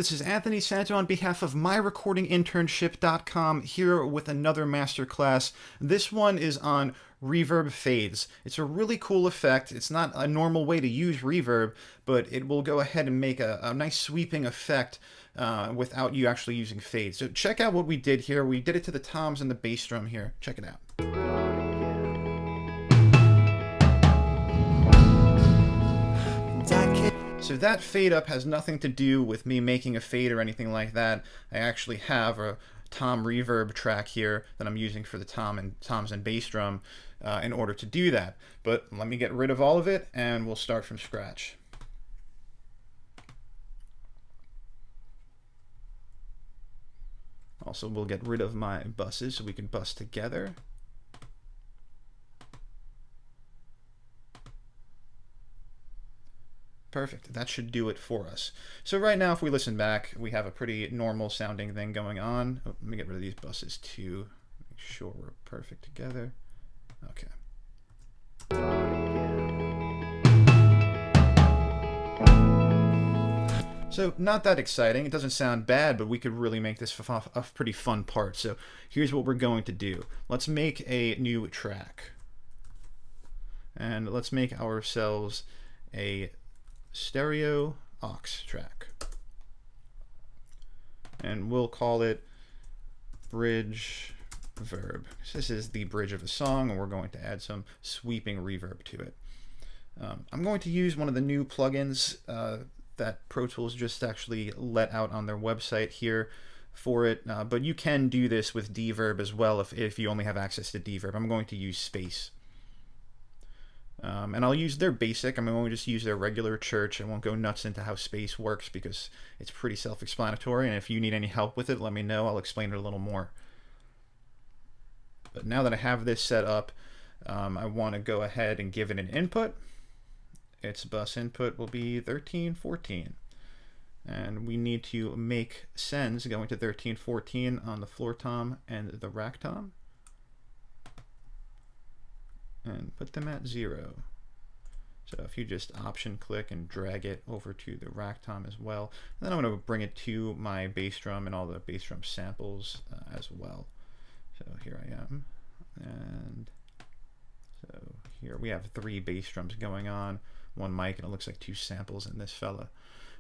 this is Anthony Santo on behalf of myrecordinginternship.com here with another masterclass. This one is on reverb fades. It's a really cool effect. It's not a normal way to use reverb, but it will go ahead and make a nice sweeping effect without you actually using fades. So check out what we did here. We did it to the toms and the bass drum here. Check it out. So that fade up has nothing to do with me making a fade or anything like that. I actually have a tom reverb track here that I'm using for the toms and bass drum in order to do that. But let me get rid of all of it and we'll start from scratch. Also, we'll get rid of my buses so we can bus together. Perfect. That should do it for us. So right now, if we listen back, we have a pretty normal sounding thing going on. Oh, let me get rid of these buses too. Make sure we're perfect together. Okay. So not that exciting. It doesn't sound bad, but we could really make this a pretty fun part. So here's what we're going to do. Let's make a new track. And let's make ourselves a stereo aux track, and we'll call it bridge verb. This is the bridge of a song, and we're going to add some sweeping reverb to it. I'm going to use one of the new plugins that Pro Tools just actually let out on their website here for it, but you can do this with Dverb as well if you only have access to Dverb. I'm going to use Space. And I'll use their basic. I'm going to just use their regular church. I won't go nuts into how Space works because it's pretty self-explanatory, and if you need any help with it, let me know. I'll explain it a little more. But now that I have this set up, I want to go ahead and give it an input. Its bus input will be 1314. And we need to make sends going to 1314 on the floor tom and the rack tom, and put them at 0. So if you just option click and drag it over to the rack tom as well, and then I'm going to bring it to my bass drum and all the bass drum samples as well. So here I am, and so here we have 3 bass drums going on, 1 mic, and it looks like 2 samples in this fella.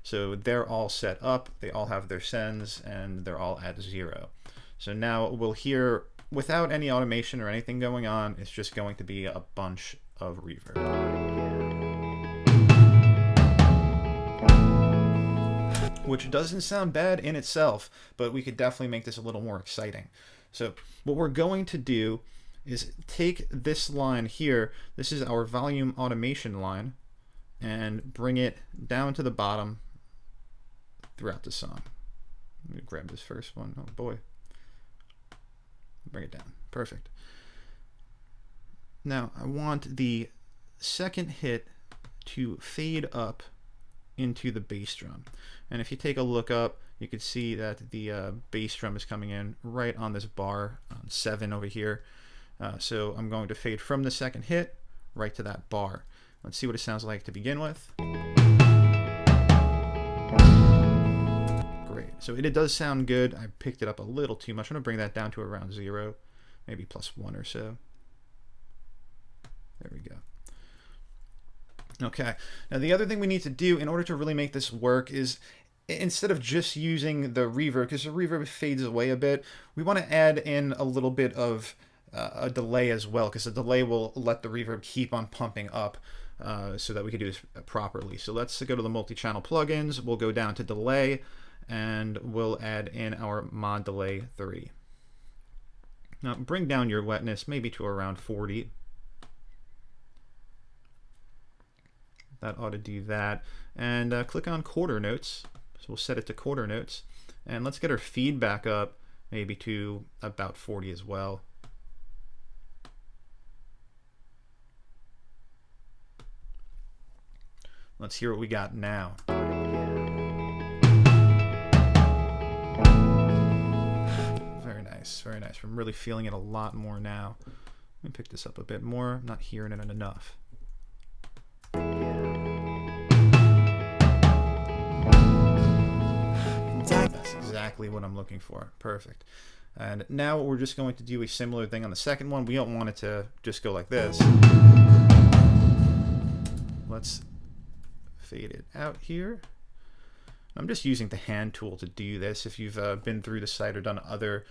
So they're all set up, they all have their sends, and they're all at 0. So now we'll hear, without any automation or anything going on, it's just going to be a bunch of reverb. Which doesn't sound bad in itself, but we could definitely make this a little more exciting. So what we're going to do is take this line here, this is our volume automation line, and bring it down to the bottom throughout the song. Let me grab this first one. Oh boy. Bring it down. Perfect. Now I want the second hit to fade up into the bass drum. And if you take a look up, you can see that the bass drum is coming in right on this bar on 7 over here. So I'm going to fade from the second hit right to that bar. Let's see what it sounds like to begin with. Great. So it does sound good. I picked it up a little too much. I'm going to bring that down to around 0, maybe +1 or so. There we go. Okay. Now the other thing we need to do in order to really make this work is, instead of just using the reverb, because the reverb fades away a bit, we want to add in a little bit of a delay as well, because the delay will let the reverb keep on pumping up so that we can do this properly. So let's go to the multi-channel plugins, we'll go down to delay, and we'll add in our mod delay 3. Now bring down your wetness maybe to around 40. That ought to do that. And click on quarter notes. So we'll set it to quarter notes. And let's get our feedback up maybe to about 40 as well. Let's hear what we got now. Very nice, very nice. I'm really feeling it a lot more now. Let me pick this up a bit more. I'm not hearing it enough. exactly what I'm looking for. Perfect. And now we're just going to do a similar thing on the second one. We don't want it to just go like this. Let's fade it out here. I'm just using the hand tool to do this. If you've been through the site or done other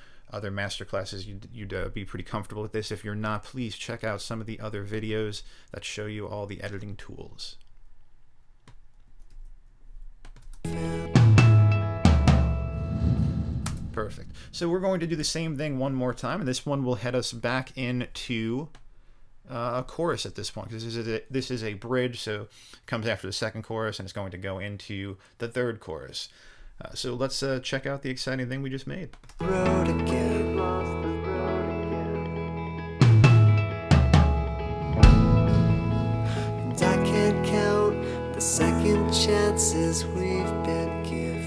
master classes, you'd be pretty comfortable with this. If you're not, please check out some of the other videos that show you all the editing tools. Perfect. So we're going to do the same thing one more time, and this one will head us back into a chorus at this point. This is a bridge, so it comes after the second chorus, and it's going to go into the third chorus. So let's check out the exciting thing we just made. Road again. And I can't count the second chances we've been given.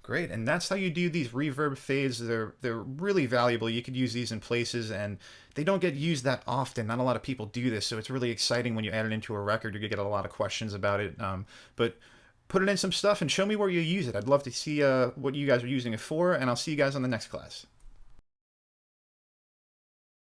Great, and that's how you do these reverb fades. They're really valuable. You could use these in places, and they don't get used that often. Not a lot of people do this, so it's really exciting when you add it into a record. You're gonna get a lot of questions about it, but put it in some stuff and show me where you use it. I'd love to see what you guys are using it for, and I'll see you guys on the next class.